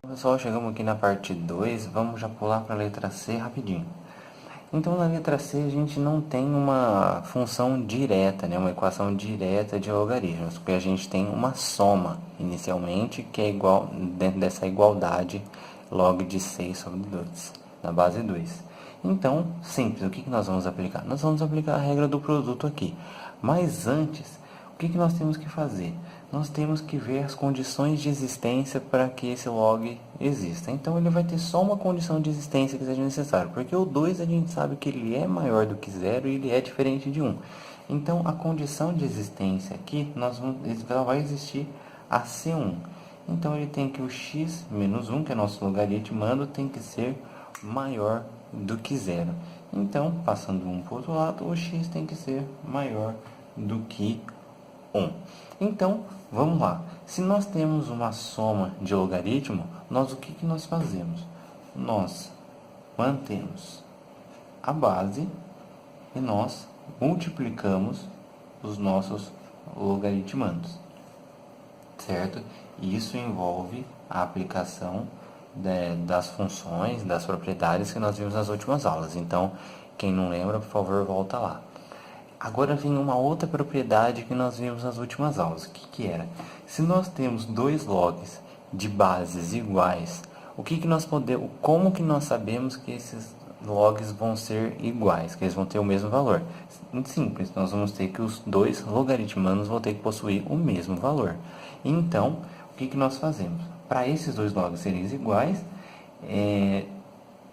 Pessoal, chegamos aqui na parte 2, vamos já pular para a letra C rapidinho. Então, na letra C, a gente não tem uma função direta, né? Uma equação direta de logaritmos, porque a gente tem uma soma, inicialmente, que é igual, dentro dessa igualdade, log de 6 sobre 2, na base 2. Então, simples, o que nós vamos aplicar? Nós vamos aplicar a regra do produto aqui. Mas antes, o que nós temos que fazer? Nós temos que ver as condições de existência para que esse log exista. Então, ele vai ter só uma condição de existência que seja necessário, porque o 2 a gente sabe que ele é maior do que 0 e ele é diferente de 1. Então, a condição de existência aqui, ela vai existir a C1. Então, ele tem que o x menos 1, que é nosso logaritmando, tem que ser maior do que 0. Então, passando 1 para o outro lado, o x tem que ser maior do que 1. Então, vamos lá. Se nós temos uma soma de logaritmo, o que nós fazemos? Nós mantemos a base e nós multiplicamos os nossos logaritmandos, certo? E isso envolve a aplicação das funções, das propriedades que nós vimos nas últimas aulas. Então, quem não lembra, por favor, volta lá. Agora vem uma outra propriedade que nós vimos nas últimas aulas. O que era? Se nós temos dois logs de bases iguais, como que nós sabemos que esses logs vão ser iguais, que eles vão ter o mesmo valor? Muito simples, nós vamos ter que os dois logaritmandos vão ter que possuir o mesmo valor. Então, o que nós fazemos? Para esses dois logs serem iguais,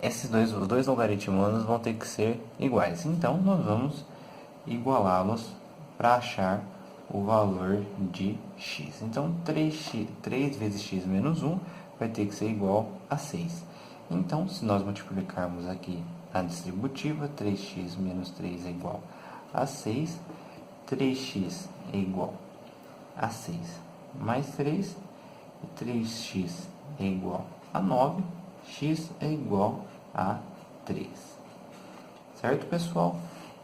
os dois logaritmandos vão ter que ser iguais. Então, nós vamos igualá-los para achar o valor de x. Então, 3 vezes x menos 1 vai ter que ser igual a 6. Então, se nós multiplicarmos aqui a distributiva, 3x menos 3 é igual a 6. 3x é igual a 6 mais 3. E 3x é igual a 9. X é igual a 3. Certo, pessoal?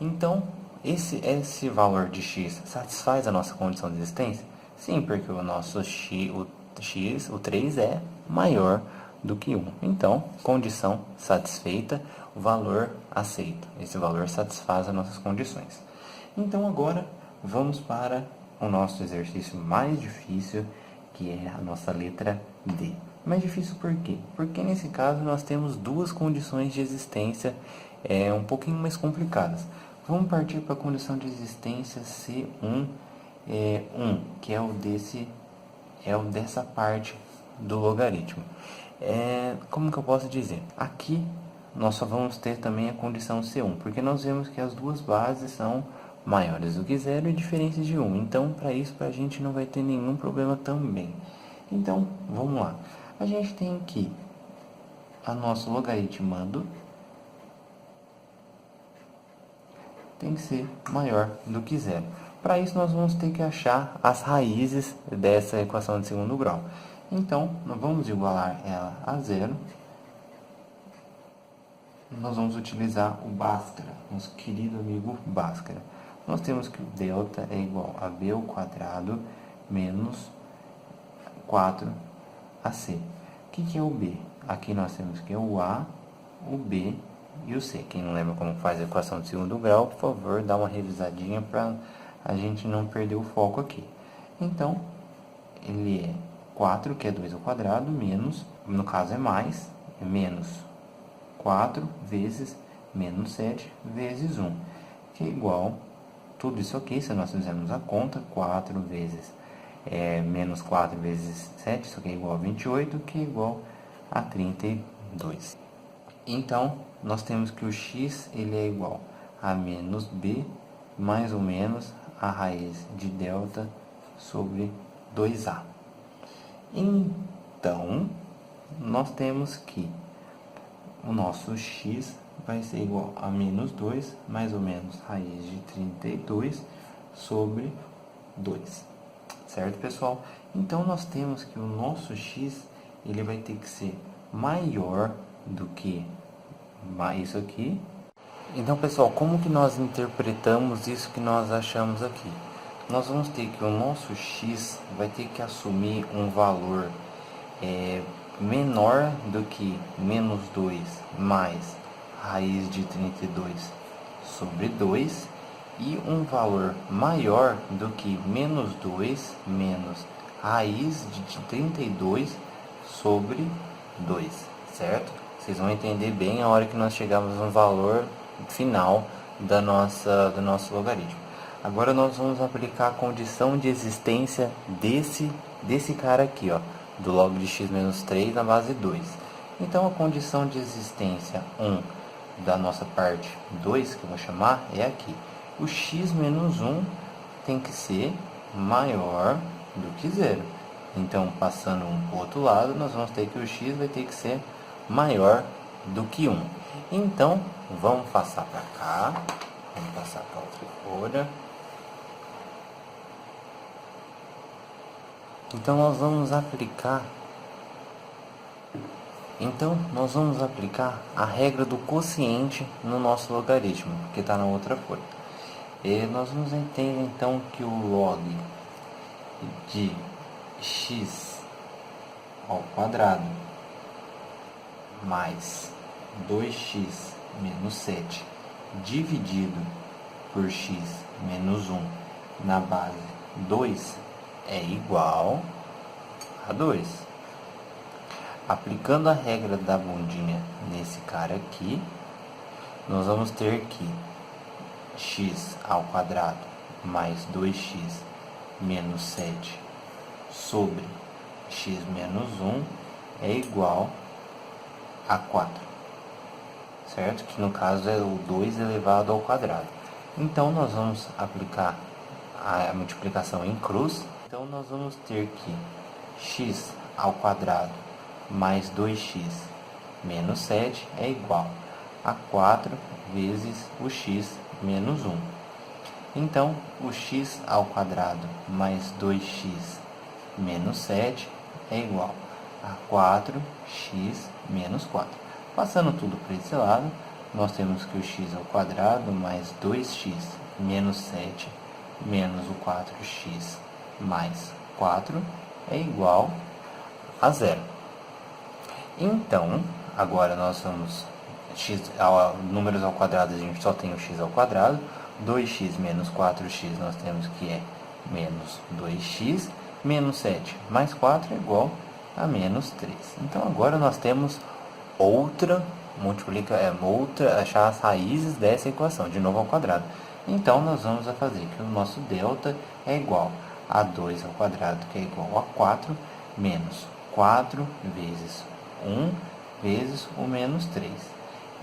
Então, esse valor de x satisfaz a nossa condição de existência? Sim, porque o nosso o 3 é maior do que 1. Então, condição satisfeita, o valor aceito. Esse valor satisfaz as nossas condições. Então, agora, vamos para o nosso exercício mais difícil, que é a nossa letra D. Mais difícil por quê? Porque nesse caso nós temos duas condições de existência um pouquinho mais complicadas. Vamos partir para a condição de existência C1, 1, que é o dessa parte do logaritmo. Como que eu posso dizer? Aqui nós só vamos ter também a condição C1, porque nós vemos que as duas bases são maiores do que 0 e diferentes de 1. Então, para isso, a gente não vai ter nenhum problema também. Então, vamos lá. A gente tem aqui a nosso logaritmando tem que ser maior do que 0. Para isso, nós vamos ter que achar as raízes dessa equação de segundo grau. Então, nós vamos igualar ela a 0. Nós vamos utilizar o Bhaskara, nosso querido amigo Bhaskara. Nós temos que o delta é igual a b ao quadrado menos 4ac. O que é o b? Aqui nós temos que é o a, o b e o c. Quem não lembra como faz a equação de segundo grau, por favor, dá uma revisadinha para a gente não perder o foco aqui. Então, ele é 4, que é 2 ao quadrado, menos, no caso é mais, é menos 4 vezes menos 7 vezes 1, que é igual, tudo isso aqui, se nós fizermos a conta, 4 vezes menos 4 vezes 7, isso aqui é igual a 28, que é igual a 32. Então, nós temos que o x ele é igual a menos b, mais ou menos a raiz de delta sobre 2a. Então, nós temos que o nosso x vai ser igual a menos 2, mais ou menos raiz de 32 sobre 2. Certo, pessoal? Então, nós temos que o nosso x ele vai ter que ser maior do que isso aqui. Então, pessoal, como que nós interpretamos isso que nós achamos aqui? Nós vamos ter que o nosso x vai ter que assumir um valor menor do que menos 2 mais raiz de 32 sobre 2 e um valor maior do que menos 2 menos raiz de 32 sobre 2, certo? Vocês vão entender bem a hora que nós chegarmos no valor final do nosso logaritmo. Agora nós vamos aplicar a condição de existência desse cara aqui, ó, do log de x menos 3 na base 2. Então a condição de existência 1 da nossa parte 2, que eu vou chamar, é aqui. O x menos 1 tem que ser maior do que 0. Então, passando um para o outro lado, nós vamos ter que o x vai ter que ser maior do que 1. Então, vamos passar para cá. Vamos passar para outra folha. Então, nós vamos aplicar a regra do quociente no nosso logaritmo, que está na outra folha. E nós vamos entender então que o log de x ao quadrado mais 2x menos 7 dividido por x menos 1 na base 2 é igual a 2. Aplicando a regra da bundinha nesse cara aqui, nós vamos ter que x ao quadrado mais 2x menos 7 sobre x menos 1 é igual a 4, certo? Que no caso é o 2 elevado ao quadrado. Então, nós vamos aplicar a multiplicação em cruz. Então, nós vamos ter que x ao quadrado mais 2x menos 7 é igual a 4 vezes o x menos 1. Então, o x ao quadrado mais 2x menos 7 é igual a 4x menos 4. Passando tudo para esse lado, nós temos que o x ao quadrado mais 2x menos 7 menos o 4x mais 4 é igual a 0. Então, agora nós vamos números ao quadrado, a gente só tem o x ao quadrado. 2x menos 4x nós temos que é menos 2x, menos 7 mais 4 é igual a menos 3. Então agora nós temos achar as raízes dessa equação, de novo ao quadrado. Então nós vamos fazer que o nosso delta é igual a 2 ao quadrado, que é igual a 4, menos 4 vezes 1 vezes o menos 3.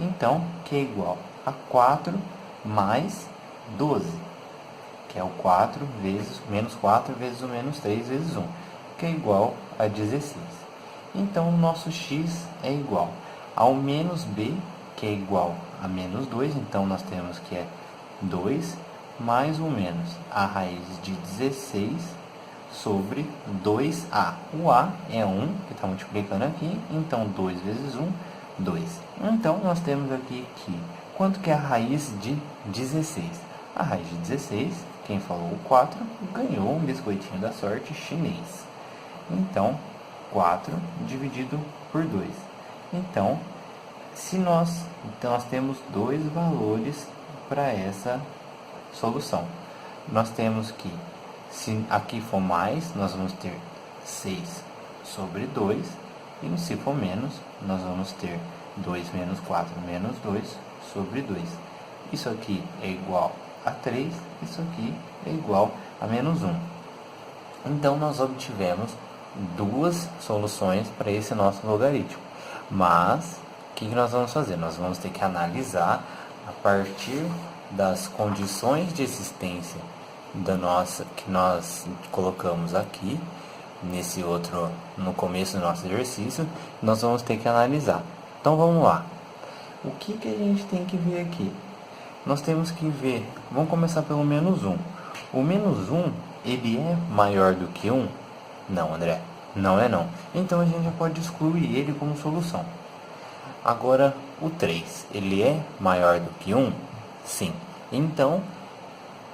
Então, que é igual a 4 mais 12, que é o 4 vezes, menos 4 vezes o menos 3 vezes 1, que é igual a 16. Então, o nosso x é igual ao menos b, que é igual a menos 2. Então, nós temos que é 2 mais ou menos a raiz de 16 sobre 2a. O a é 1, que está multiplicando aqui. Então, 2 vezes 1, 2. Então, nós temos aqui que quanto que é a raiz de 16? A raiz de 16, quem falou o 4, ganhou um biscoitinho da sorte chinês. Então, 4 dividido por 2. Então, nós temos dois valores para essa solução. Nós temos que, se aqui for mais, nós vamos ter 6 sobre 2. E se for menos, nós vamos ter 2 menos 4 menos 2 sobre 2. Isso aqui é igual a 3, isso aqui é igual a menos 1. Então, nós obtivemos duas soluções para esse nosso logaritmo. Mas, o que nós vamos fazer? Nós vamos ter que analisar a partir das condições de existência que nós colocamos aqui, no começo do nosso exercício, nós vamos ter que analisar. Então, vamos lá. O que a gente tem que ver aqui? Nós temos que ver, vamos começar pelo menos 1. O menos 1, ele é maior do que 1? Não, André, não é não. Então, a gente já pode excluir ele como solução. Agora, o 3, ele é maior do que 1? Sim. Então,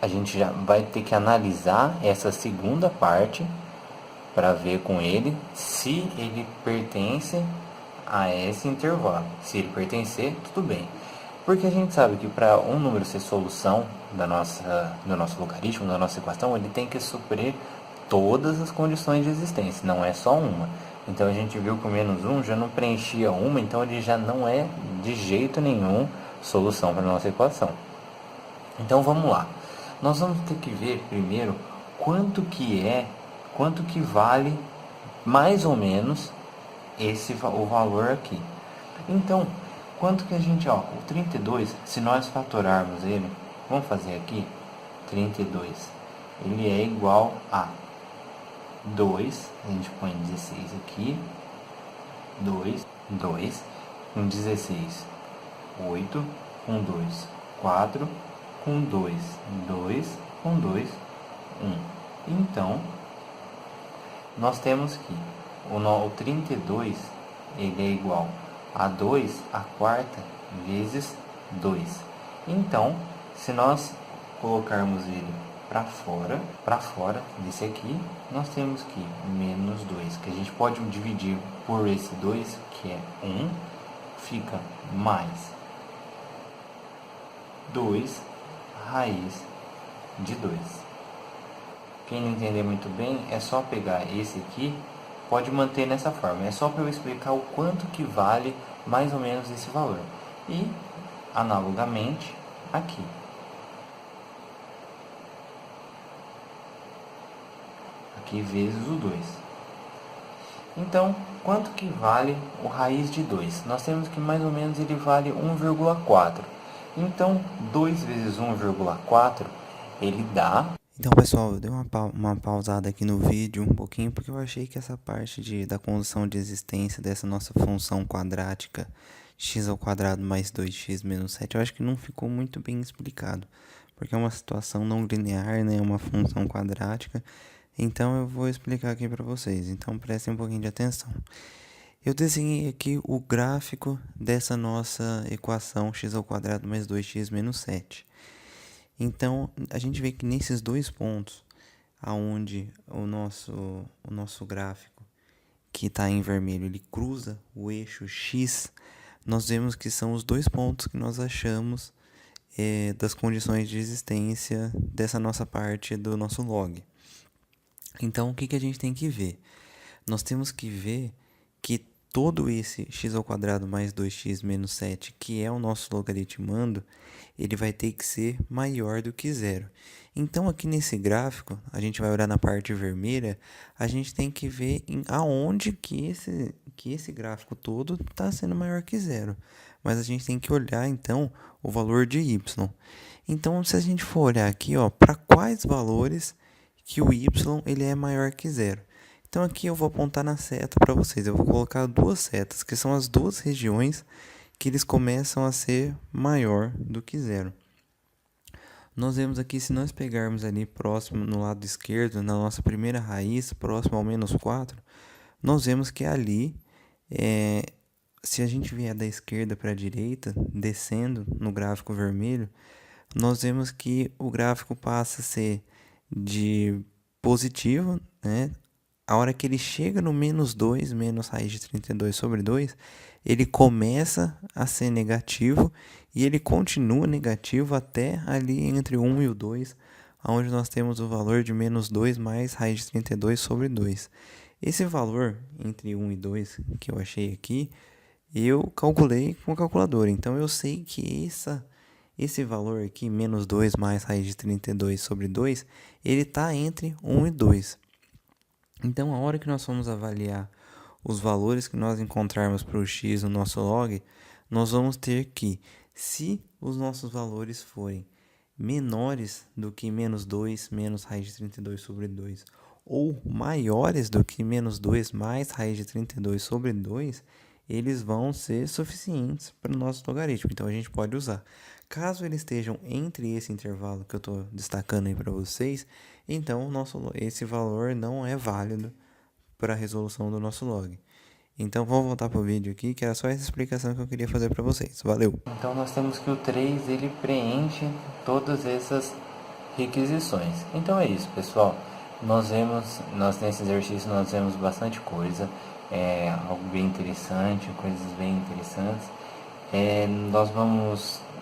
a gente já vai ter que analisar essa segunda parte para ver com ele se ele pertence a esse intervalo. Se ele pertencer, tudo bem. Porque a gente sabe que para um número ser solução do nosso logaritmo, da nossa equação, ele tem que suprir todas as condições de existência, não é só uma. Então a gente viu que o menos 1 já não preenchia uma, então ele já não é de jeito nenhum solução para a nossa equação. Então vamos lá. Nós vamos ter que ver primeiro quanto que vale mais ou menos o valor aqui. Então, quanto que a gente, o 32, se nós fatorarmos ele, vamos fazer aqui, 32, ele é igual a 2, a gente põe 16 aqui, 2, com 16, 8, com 2, 4, com 2, 2, com 2, 1. Então, nós temos que o 32, ele é igual a 2 a quarta vezes 2. Então, se nós colocarmos ele para fora desse aqui, nós temos que menos 2, que a gente pode dividir por esse 2, que é 1, fica mais 2 raiz de 2. Quem não entender muito bem, é só pegar esse aqui, pode manter nessa forma. É só para eu explicar o quanto que vale mais ou menos esse valor. E, analogamente, aqui. Aqui vezes o 2. Então, quanto que vale o raiz de 2? Nós temos que mais ou menos ele vale 1,4. Então, 2 vezes 1,4, ele dá... Então, pessoal, eu dei uma pausada aqui no vídeo um pouquinho, porque eu achei que essa parte da condição de existência dessa nossa função quadrática x² mais 2x menos 7, eu acho que não ficou muito bem explicado, porque é uma situação não linear, né, uma função quadrática. Então, eu vou explicar aqui para vocês, então prestem um pouquinho de atenção. Eu desenhei aqui o gráfico dessa nossa equação x² mais 2x menos 7. Então, a gente vê que nesses dois pontos, aonde o nosso gráfico, que está em vermelho, ele cruza o eixo X, nós vemos que são os dois pontos que nós achamos das condições de existência dessa nossa parte do nosso log. Então, o que a gente tem que ver? Nós temos que ver que todo esse x² mais 2x menos 7, que é o nosso logaritmando, ele vai ter que ser maior do que zero. Então, aqui nesse gráfico, a gente vai olhar na parte vermelha, a gente tem que ver aonde que esse gráfico todo está sendo maior que zero. Mas a gente tem que olhar, então, o valor de y. Então, se a gente for olhar aqui, para quais valores que o y ele é maior que zero. Então aqui eu vou apontar na seta para vocês, eu vou colocar duas setas, que são as duas regiões que eles começam a ser maior do que zero. Nós vemos aqui, se nós pegarmos ali próximo no lado esquerdo, na nossa primeira raiz, próximo ao menos 4, nós vemos que ali, se a gente vier da esquerda para a direita, descendo no gráfico vermelho, nós vemos que o gráfico passa a ser de positivo, né? A hora que ele chega no menos 2, menos raiz de 32 sobre 2, ele começa a ser negativo e ele continua negativo até ali entre 1 e o 2, onde nós temos o valor de menos 2 mais raiz de 32 sobre 2. Esse valor entre 1 e 2 que eu achei aqui, eu calculei com a calculadora. Então eu sei que esse valor aqui, menos 2 mais raiz de 32 sobre 2, ele está entre 1 e 2. Então, a hora que nós formos avaliar os valores que nós encontrarmos para o x no nosso log, nós vamos ter que, se os nossos valores forem menores do que menos 2 menos raiz de 32 sobre 2, ou maiores do que menos 2 mais raiz de 32 sobre 2, eles vão ser suficientes para o nosso logaritmo. Então, a gente pode usar. Caso eles estejam entre esse intervalo que eu estou destacando aí para vocês, então esse valor não é válido para a resolução do nosso log. Então vamos voltar para o vídeo aqui, que era só essa explicação que eu queria fazer para vocês. Valeu! Então nós temos que o 3 ele preenche todas essas requisições. Então é isso, pessoal. nós nesse exercício nós vemos bastante coisa, algo bem interessante, coisas bem interessantes.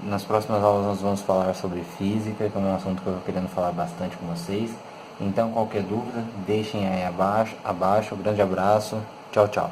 Nas próximas aulas nós vamos falar sobre física, que é um assunto que eu estou querendo falar bastante com vocês. Então qualquer dúvida, deixem aí abaixo. Um grande abraço, tchau, tchau.